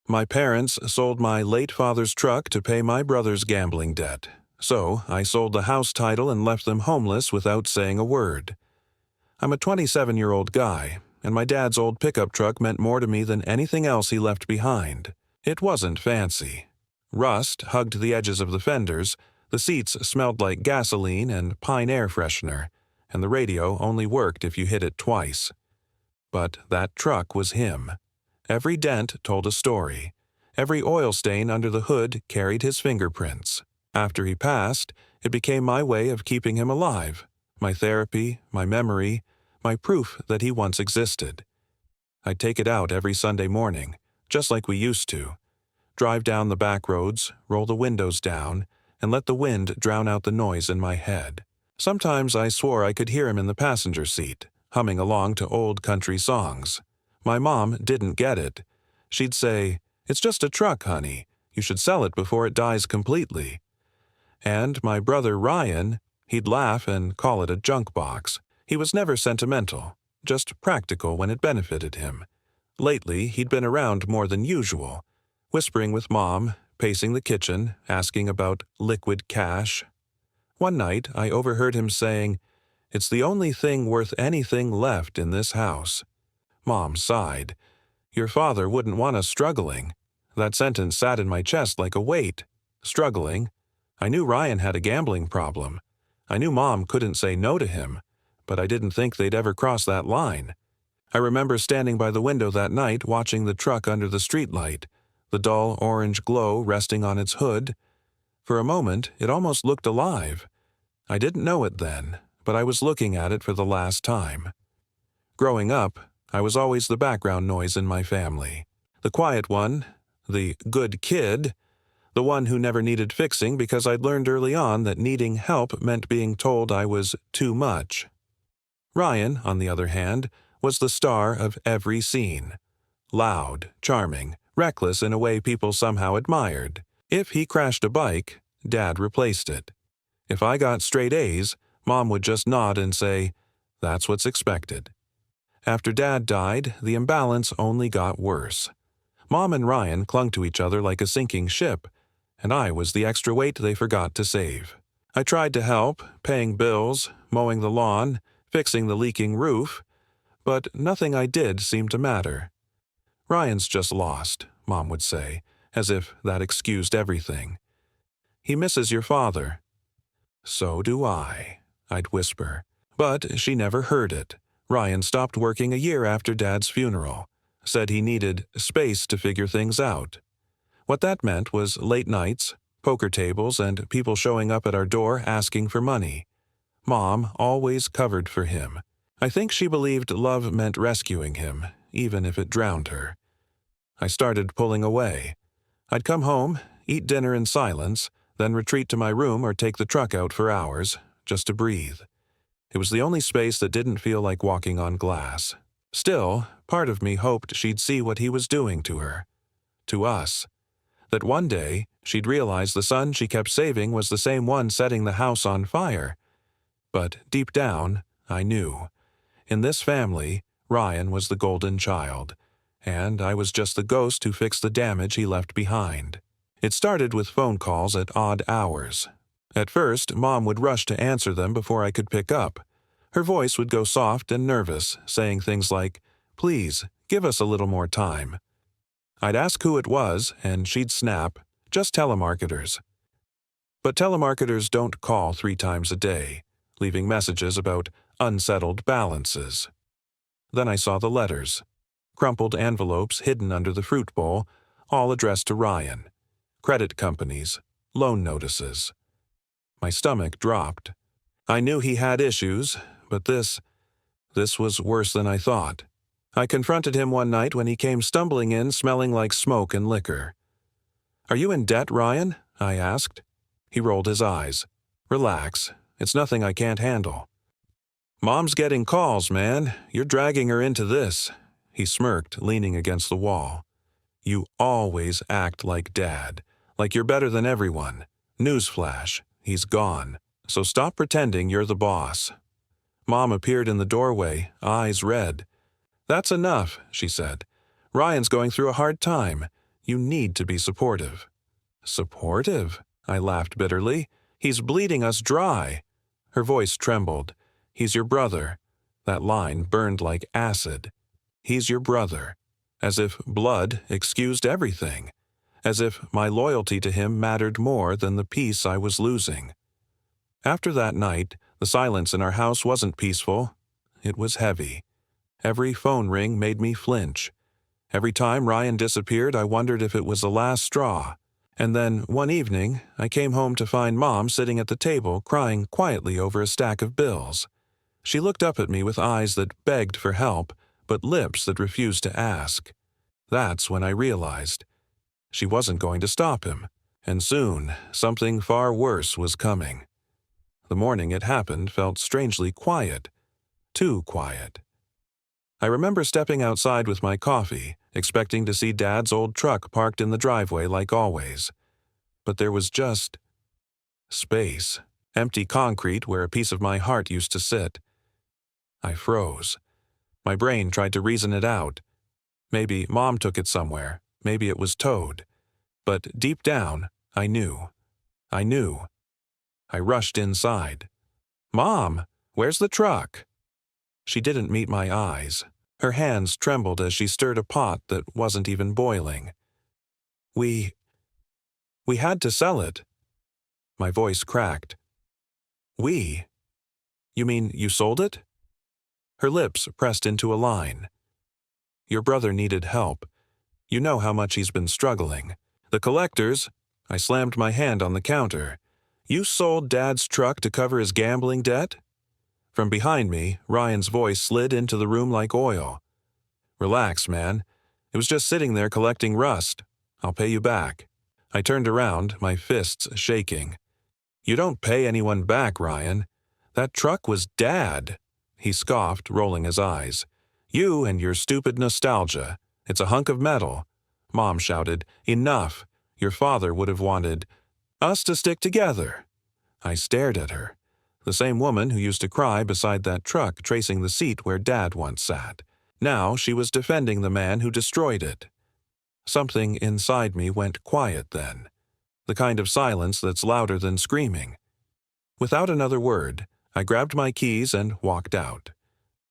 My parents sold my late father's truck to pay my brother's gambling debt, so I sold the house title and left them homeless without saying a word. I'm a 27-year-old guy, and my dad's old pickup truck meant more to me than anything else he left behind. It wasn't fancy. Rust hugged the edges of the fenders, the seats smelled like gasoline and pine air freshener, and the radio only worked if you hit it twice. But that truck was him. Every dent told a story. Every oil stain under the hood carried his fingerprints. After he passed, it became my way of keeping him alive, my therapy, my memory, my proof that he once existed. I'd take it out every Sunday morning, just like we used to. Drive down the back roads, roll the windows down, and let the wind drown out the noise in my head. Sometimes I swore I could hear him in the passenger seat, humming along to old country songs. My mom didn't get it. She'd say, "It's just a truck, honey. You should sell it before it dies completely." And my brother Ryan, he'd laugh and call it a junk box. He was never sentimental, just practical when it benefited him. Lately, he'd been around more than usual, whispering with Mom, pacing the kitchen, asking about liquid cash. One night, I overheard him saying, "It's the only thing worth anything left in this house." Mom sighed. "Your father wouldn't want us struggling." That sentence sat in my chest like a weight. Struggling. I knew Ryan had a gambling problem. I knew Mom couldn't say no to him, but I didn't think they'd ever cross that line. I remember standing by the window that night watching the truck under the streetlight, the dull orange glow resting on its hood. For a moment, it almost looked alive. I didn't know it then, but I was looking at it for the last time. Growing up, I was always the background noise in my family. The quiet one, the good kid, the one who never needed fixing because I'd learned early on that needing help meant being told I was too much. Ryan, on the other hand, was the star of every scene. Loud, charming, reckless in a way people somehow admired. If he crashed a bike, Dad replaced it. If I got straight A's, Mom would just nod and say, "That's what's expected." After Dad died, the imbalance only got worse. Mom and Ryan clung to each other like a sinking ship, and I was the extra weight they forgot to save. I tried to help, paying bills, mowing the lawn, fixing the leaking roof, but nothing I did seemed to matter. "Ryan's just lost," Mom would say, as if that excused everything. "He misses your father." "So do I," I'd whisper. But she never heard it. Ryan stopped working a year after Dad's funeral, said he needed space to figure things out. What that meant was late nights, poker tables, and people showing up at our door asking for money. Mom always covered for him. I think she believed love meant rescuing him, even if it drowned her. I started pulling away. I'd come home, eat dinner in silence, then retreat to my room or take the truck out for hours, just to breathe. It was the only space that didn't feel like walking on glass. Still, part of me hoped she'd see what he was doing to her. To us. That one day, she'd realize the son she kept saving was the same one setting the house on fire. But deep down, I knew. In this family, Ryan was the golden child, and I was just the ghost who fixed the damage he left behind. It started with phone calls at odd hours. At first, Mom would rush to answer them before I could pick up. Her voice would go soft and nervous, saying things like, "Please, give us a little more time." I'd ask who it was, and she'd snap, "Just telemarketers." But telemarketers don't call 3 times a day, leaving messages about unsettled balances. Then I saw the letters. Crumpled envelopes hidden under the fruit bowl, all addressed to Ryan. Credit companies, loan notices. My stomach dropped. I knew he had issues, but this was worse than I thought. I confronted him one night when he came stumbling in smelling like smoke and liquor. "Are you in debt, Ryan?" I asked. He rolled his eyes. "Relax. It's nothing I can't handle." "Mom's getting calls, man. You're dragging her into this." He smirked, leaning against the wall. "You always act like Dad, like you're better than everyone. Newsflash, he's gone. So stop pretending you're the boss." Mom appeared in the doorway, eyes red. "That's enough," she said. "Ryan's going through a hard time. You need to be supportive." "Supportive?" I laughed bitterly. "He's bleeding us dry." Her voice trembled. "He's your brother." That line burned like acid. "He's your brother." As if blood excused everything. As if my loyalty to him mattered more than the peace I was losing. After that night, the silence in our house wasn't peaceful. It was heavy. Every phone ring made me flinch. Every time Ryan disappeared, I wondered if it was the last straw. And then, one evening, I came home to find Mom sitting at the table crying quietly over a stack of bills. She looked up at me with eyes that begged for help, but lips that refused to ask. That's when I realized. She wasn't going to stop him, and soon something far worse was coming. The morning it happened felt strangely quiet. Too quiet. I remember stepping outside with my coffee, expecting to see Dad's old truck parked in the driveway like always. But there was just space, empty concrete where a piece of my heart used to sit. I froze. My brain tried to reason it out. Maybe Mom took it somewhere. Maybe it was towed. But deep down, I knew. I knew. I rushed inside. "Mom, where's the truck?" She didn't meet my eyes. Her hands trembled as she stirred a pot that wasn't even boiling. We had to sell it." My voice cracked. "We? You mean you sold it?" Her lips pressed into a line. "Your brother needed help. You know how much he's been struggling. The collectors—" I slammed my hand on the counter. "You sold Dad's truck to cover his gambling debt?" From behind me, Ryan's voice slid into the room like oil. "Relax, man. It was just sitting there collecting rust. I'll pay you back." I turned around, my fists shaking. "You don't pay anyone back, Ryan. That truck was Dad." He scoffed, rolling his eyes. "You and your stupid nostalgia. It's a hunk of metal." Mom shouted, "Enough. Your father would have wanted us to stick together." I stared at her. The same woman who used to cry beside that truck tracing the seat where Dad once sat. Now she was defending the man who destroyed it. Something inside me went quiet then. The kind of silence that's louder than screaming. Without another word, I grabbed my keys and walked out.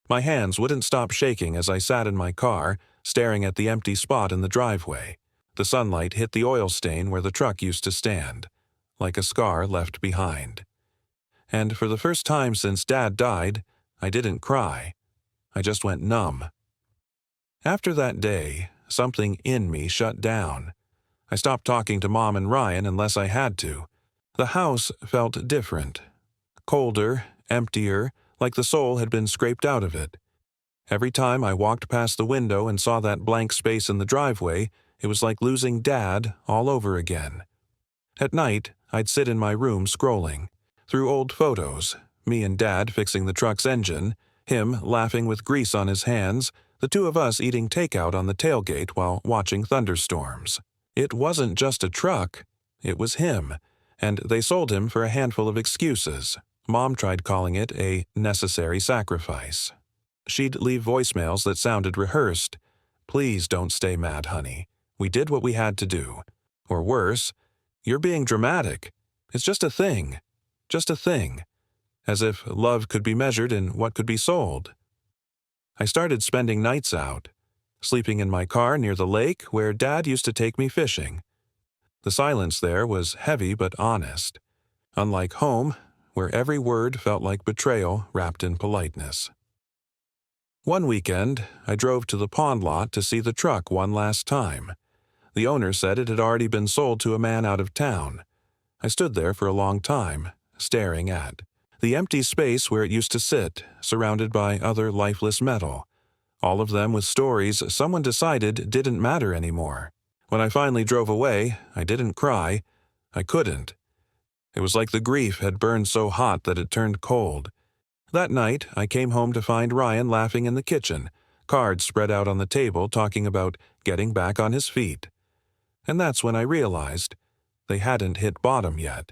My hands wouldn't stop shaking as I sat in my car, staring at the empty spot in the driveway. The sunlight hit the oil stain where the truck used to stand, like a scar left behind. And for the first time since Dad died, I didn't cry. I just went numb. After that day, something in me shut down. I stopped talking to Mom and Ryan unless I had to. The house felt different. Colder, emptier, like the soul had been scraped out of it. Every time I walked past the window and saw that blank space in the driveway, it was like losing Dad all over again. At night, I'd sit in my room scrolling through old photos, me and Dad fixing the truck's engine, him laughing with grease on his hands, the two of us eating takeout on the tailgate while watching thunderstorms. It wasn't just a truck, it was him, and they sold him for a handful of excuses. Mom tried calling it a necessary sacrifice. She'd leave voicemails that sounded rehearsed. "Please don't stay mad, honey. We did what we had to do." Or worse, "You're being dramatic. It's just a thing. Just a thing." As if love could be measured in what could be sold. I started spending nights out, sleeping in my car near the lake where Dad used to take me fishing. The silence there was heavy but honest, unlike home, where every word felt like betrayal wrapped in politeness. One weekend, I drove to the pond lot to see the truck one last time. The owner said it had already been sold to a man out of town. I stood there for a long time, staring at the empty space where it used to sit, surrounded by other lifeless metal, all of them with stories someone decided didn't matter anymore. When I finally drove away, I didn't cry. I couldn't. It was like the grief had burned so hot that it turned cold. That night, I came home to find Ryan laughing in the kitchen, cards spread out on the table talking about getting back on his feet. And that's when I realized they hadn't hit bottom yet.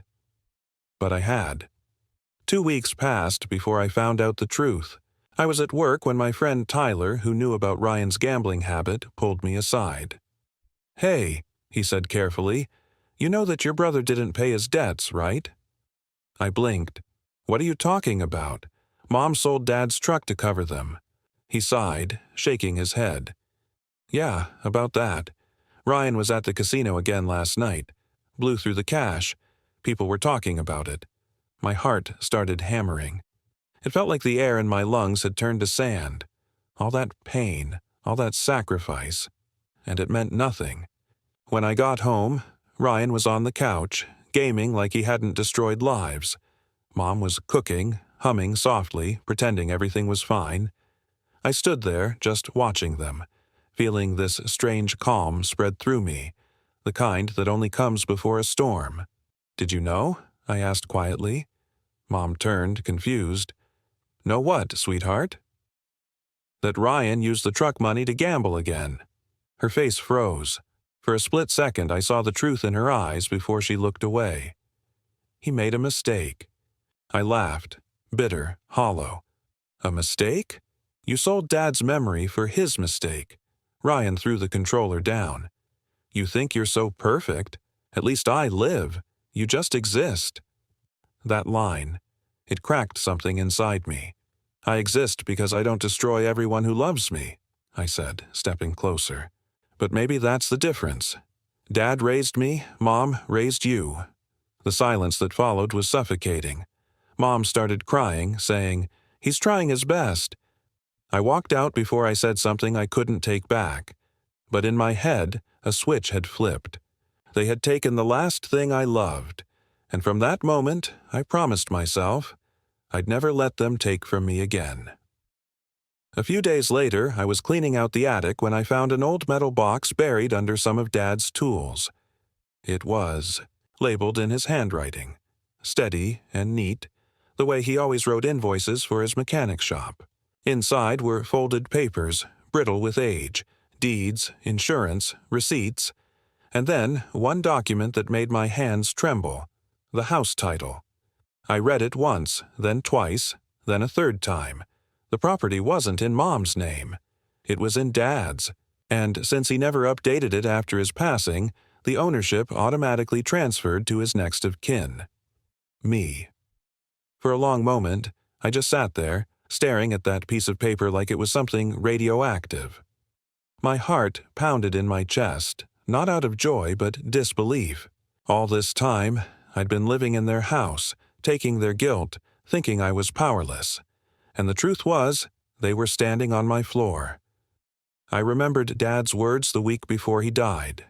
But I had. 2 weeks passed before I found out the truth. I was at work when my friend Tyler, who knew about Ryan's gambling habit, pulled me aside. "Hey, he said carefully. "You know that your brother didn't pay his debts, right?" I blinked. "What are you talking about? Mom sold Dad's truck to cover them." He sighed, shaking his head. "Yeah, about that. Ryan was at the casino again last night. Blew through the cash. People were talking about it." My heart started hammering. It felt like the air in my lungs had turned to sand. All that pain, all that sacrifice, and it meant nothing. When I got home, Ryan was on the couch, gaming like he hadn't destroyed lives. Mom was cooking, humming softly, pretending everything was fine. I stood there, just watching them, feeling this strange calm spread through me, the kind that only comes before a storm. "Did you know?" I asked quietly. Mom turned, confused. "Know what, sweetheart?" "That Ryan used the truck money to gamble again." Her face froze. For a split second, I saw the truth in her eyes before she looked away. "He made a mistake." I laughed, bitter, hollow. "A mistake? You sold Dad's memory for his mistake." Ryan threw the controller down. "You think you're so perfect? At least I live. You just exist." That line, it cracked something inside me. "I exist because I don't destroy everyone who loves me," I said, stepping closer. "But maybe that's the difference. Dad raised me, Mom raised you." The silence that followed was suffocating. Mom started crying, saying, "He's trying his best." I walked out before I said something I couldn't take back. But in my head, a switch had flipped. They had taken the last thing I loved, and from that moment, I promised myself I'd never let them take from me again. A few days later, I was cleaning out the attic when I found an old metal box buried under some of Dad's tools. It was labeled in his handwriting, steady and neat, the way he always wrote invoices for his mechanic shop. Inside were folded papers, brittle with age, deeds, insurance, receipts, and then one document that made my hands tremble, the house title. I read it once, then twice, then a third time. The property wasn't in Mom's name. It was in Dad's, and since he never updated it after his passing, the ownership automatically transferred to his next of kin. Me. For a long moment, I just sat there, staring at that piece of paper like it was something radioactive. My heart pounded in my chest, not out of joy but disbelief. All this time, I'd been living in their house, taking their guilt, thinking I was powerless. And the truth was, they were standing on my floor. I remembered Dad's words the week before he died.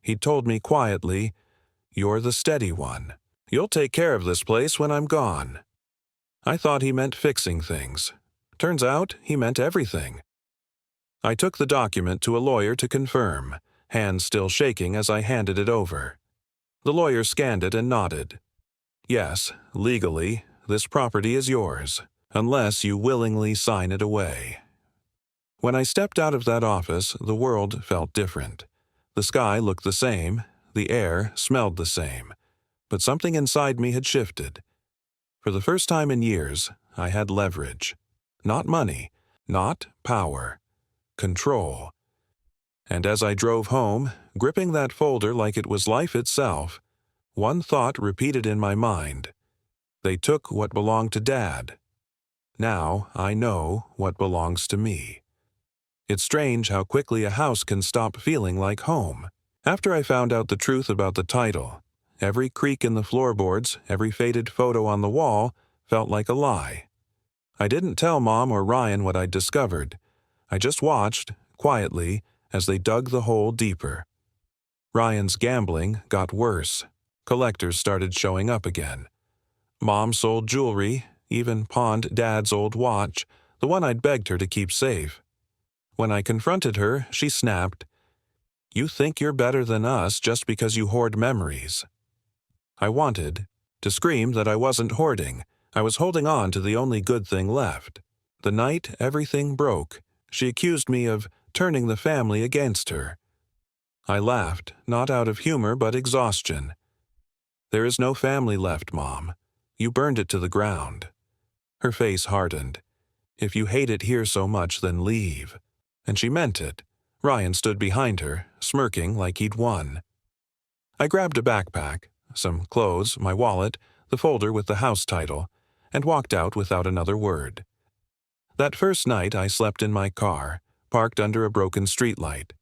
He'd told me quietly, "You're the steady one. You'll take care of this place when I'm gone." I thought he meant fixing things. Turns out he meant everything. I took the document to a lawyer to confirm, hands still shaking as I handed it over. The lawyer scanned it and nodded. "Yes, legally, this property is yours, unless you willingly sign it away." When I stepped out of that office, the world felt different. The sky looked the same, the air smelled the same, but something inside me had shifted. For the first time in years, I had leverage. Not money, not power. Control. And as I drove home, gripping that folder like it was life itself, one thought repeated in my mind. They took what belonged to Dad. Now I know what belongs to me. It's strange how quickly a house can stop feeling like home. After I found out the truth about the title, every creak in the floorboards, every faded photo on the wall felt like a lie. I didn't tell Mom or Ryan what I'd discovered. I just watched, quietly, as they dug the hole deeper. Ryan's gambling got worse. Collectors started showing up again. Mom sold jewelry, even pawned Dad's old watch, the one I'd begged her to keep safe. When I confronted her, she snapped, "You think you're better than us just because you hoard memories." I wanted to scream that I wasn't hoarding. I was holding on to the only good thing left. The night everything broke, she accused me of turning the family against her. I laughed, not out of humor but exhaustion. "There is no family left, Mom. You burned it to the ground." Her face hardened. "If you hate it here so much, then leave." And she meant it. Ryan stood behind her, smirking like he'd won. I grabbed a backpack, some clothes, my wallet, the folder with the house title, and walked out without another word. That first night I slept in my car, parked under a broken streetlight.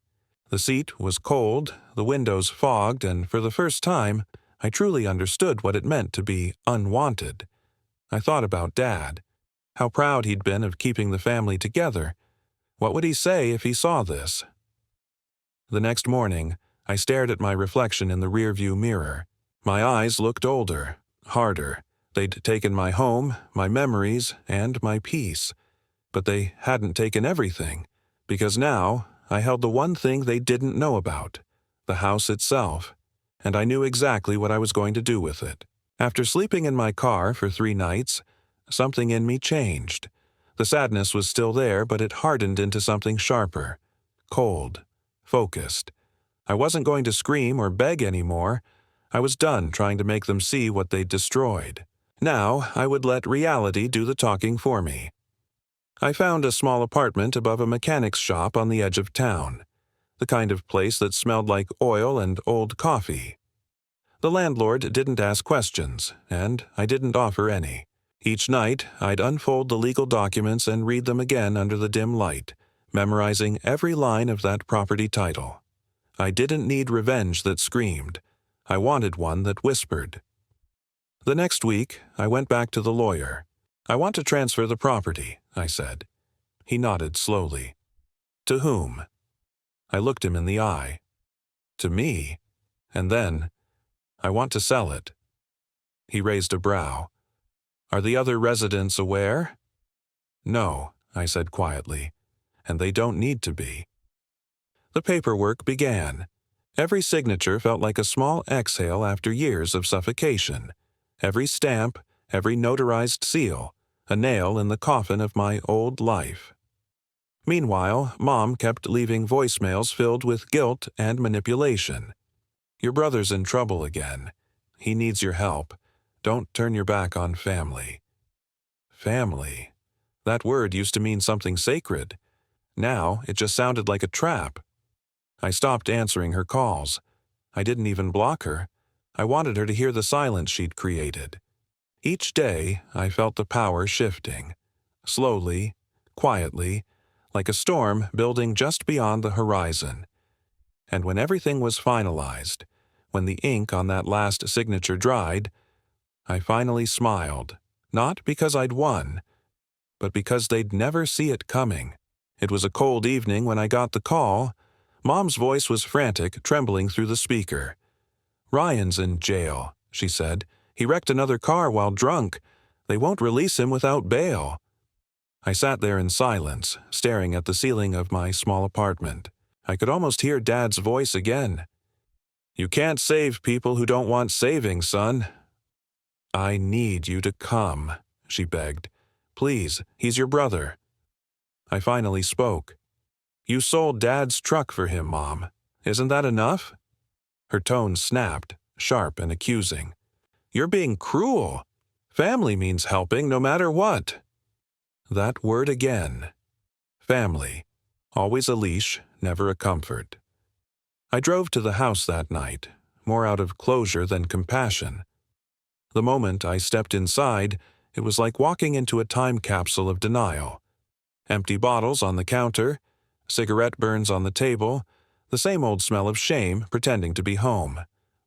The seat was cold, the windows fogged, and for the first time, I truly understood what it meant to be unwanted. I thought about Dad, how proud he'd been of keeping the family together. What would he say if he saw this? The next morning, I stared at my reflection in the rearview mirror. My eyes looked older, harder. They'd taken my home, my memories, and my peace. But they hadn't taken everything, because now I held the one thing they didn't know about, the house itself, and I knew exactly what I was going to do with it. After sleeping in my car for 3 nights, something in me changed. The sadness was still there, but it hardened into something sharper, cold, focused. I wasn't going to scream or beg anymore. I was done trying to make them see what they'd destroyed. Now I would let reality do the talking for me. I found a small apartment above a mechanic's shop on the edge of town, the kind of place that smelled like oil and old coffee. The landlord didn't ask questions, and I didn't offer any. Each night, I'd unfold the legal documents and read them again under the dim light, memorizing every line of that property title. I didn't need revenge that screamed. I wanted one that whispered. The next week, I went back to the lawyer. "I want to transfer the property," I said. He nodded slowly. "To whom?" I looked him in the eye. "To me." And then, "I want to sell it." He raised a brow. "Are the other residents aware?" "No," I said quietly, "and they don't need to be." The paperwork began. Every signature felt like a small exhale after years of suffocation. Every stamp, every notarized seal, a nail in the coffin of my old life. Meanwhile, Mom kept leaving voicemails filled with guilt and manipulation. "Your brother's in trouble again. He needs your help. Don't turn your back on family." Family. That word used to mean something sacred. Now it just sounded like a trap. I stopped answering her calls. I didn't even block her. I wanted her to hear the silence she'd created. Each day, I felt the power shifting. Slowly, quietly, like a storm building just beyond the horizon. And when everything was finalized, when the ink on that last signature dried, I finally smiled, not because I'd won, but because they'd never see it coming. It was a cold evening when I got the call. Mom's voice was frantic, trembling through the speaker. "Ryan's in jail," she said. "He wrecked another car while drunk. They won't release him without bail." I sat there in silence, staring at the ceiling of my small apartment. I could almost hear Dad's voice again. "You can't save people who don't want saving, son." "I need you to come," she begged. "Please, he's your brother." I finally spoke. "You sold Dad's truck for him, Mom. Isn't that enough?" Her tone snapped, sharp and accusing. "You're being cruel. Family means helping no matter what." That word again. Family. Always a leash, never a comfort. I drove to the house that night, more out of closure than compassion. The moment I stepped inside, it was like walking into a time capsule of denial. Empty bottles on the counter, cigarette burns on the table, the same old smell of shame pretending to be home.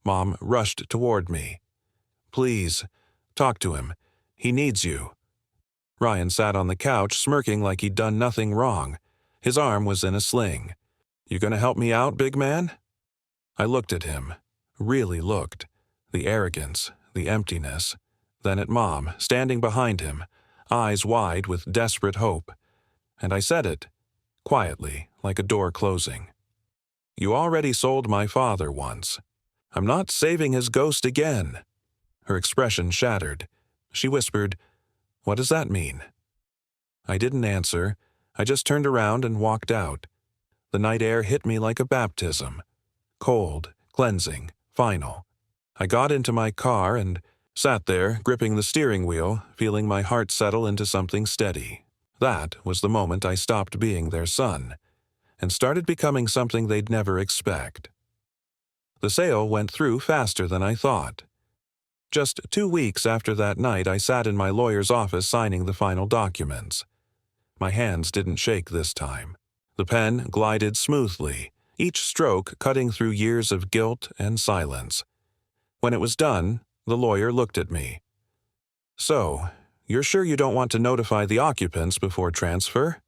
Mom rushed toward me. "Please, talk to him. He needs you." Ryan sat on the couch, smirking like he'd done nothing wrong. His arm was in a sling. "You gonna help me out, big man?" I looked at him. Really looked. The arrogance, the emptiness. Then at Mom, standing behind him, eyes wide with desperate hope. And I said it, quietly, like a door closing. "You already sold my father once. I'm not saving his ghost again." Her expression shattered. She whispered, "What does that mean?" I didn't answer. I just turned around and walked out. The night air hit me like a baptism. Cold, cleansing, final. I got into my car and sat there, gripping the steering wheel, feeling my heart settle into something steady. That was the moment I stopped being their son, and started becoming something they'd never expect. The sale went through faster than I thought. Just 2 weeks after that night, I sat in my lawyer's office signing the final documents. My hands didn't shake this time. The pen glided smoothly, each stroke cutting through years of guilt and silence. When it was done, the lawyer looked at me. "So, you're sure you don't want to notify the occupants before transfer?"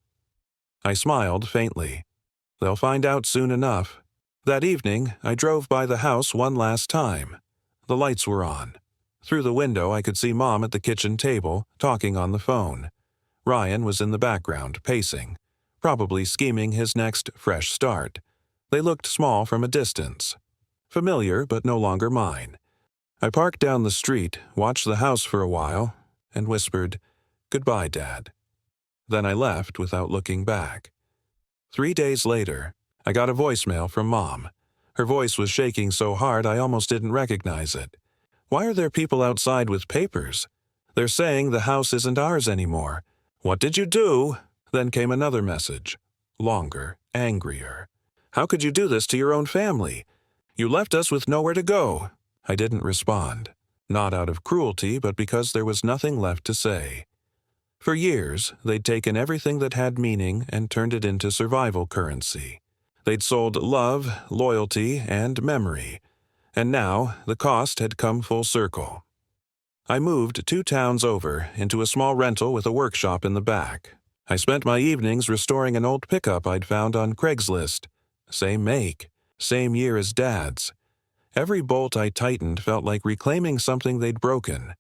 I smiled faintly. "They'll find out soon enough." That evening, I drove by the house one last time. The lights were on. Through the window, I could see Mom at the kitchen table, talking on the phone. Ryan was in the background, pacing, probably scheming his next fresh start. They looked small from a distance. Familiar, but no longer mine. I parked down the street, watched the house for a while, and whispered, "Goodbye, Dad." Then I left without looking back. 3 days later, I got a voicemail from Mom. Her voice was shaking so hard I almost didn't recognize it. "Why are there people outside with papers? They're saying the house isn't ours anymore. What did you do?" Then came another message, longer, angrier. "How could you do this to your own family? You left us with nowhere to go." I didn't respond, not out of cruelty, but because there was nothing left to say. For years, they'd taken everything that had meaning and turned it into survival currency. They'd sold love, loyalty, and memory, and now the cost had come full circle. I moved 2 towns over into a small rental with a workshop in the back. I spent my evenings restoring an old pickup I'd found on Craigslist. Same make, same year as Dad's. Every bolt I tightened felt like reclaiming something they'd broken.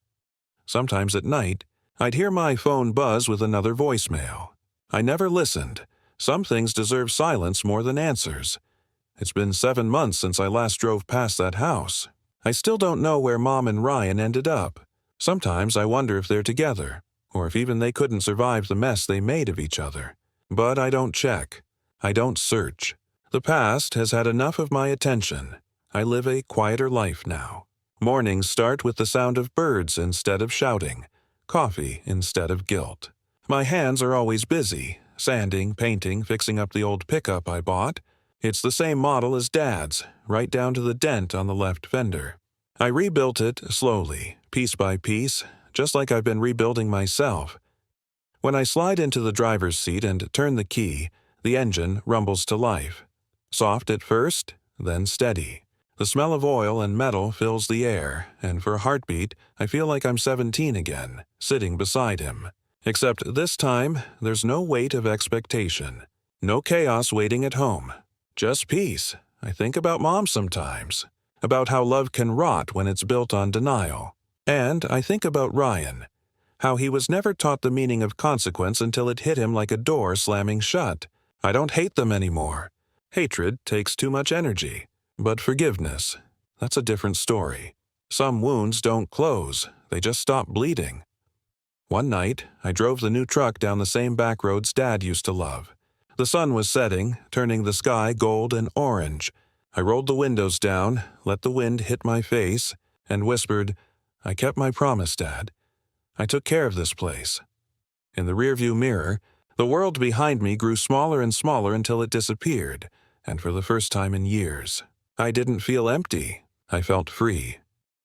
Sometimes at night, I'd hear my phone buzz with another voicemail. I never listened. Some things deserve silence more than answers. It's been 7 months since I last drove past that house. I still don't know where Mom and Ryan ended up. Sometimes I wonder if they're together, or if even they couldn't survive the mess they made of each other. But I don't check. I don't search. The past has had enough of my attention. I live a quieter life now. Mornings start with the sound of birds instead of shouting, coffee instead of guilt. My hands are always busy, sanding, painting, fixing up the old pickup I bought. It's the same model as Dad's, right down to the dent on the left fender. I rebuilt it slowly, piece by piece, just like I've been rebuilding myself. When I slide into the driver's seat and turn the key, the engine rumbles to life. Soft at first, then steady. The smell of oil and metal fills the air, and for a heartbeat, I feel like I'm 17 again, sitting beside him. Except this time, there's no weight of expectation. No chaos waiting at home. Just peace. I think about Mom sometimes. About how love can rot when it's built on denial. And I think about Ryan. How he was never taught the meaning of consequence until it hit him like a door slamming shut. I don't hate them anymore. Hatred takes too much energy. But forgiveness, that's a different story. Some wounds don't close, they just stop bleeding. One night, I drove the new truck down the same back roads Dad used to love. The sun was setting, turning the sky gold and orange. I rolled the windows down, let the wind hit my face, and whispered, "I kept my promise, Dad. I took care of this place." In the rearview mirror, the world behind me grew smaller and smaller until it disappeared, and for the first time in years, I didn't feel empty. I felt free.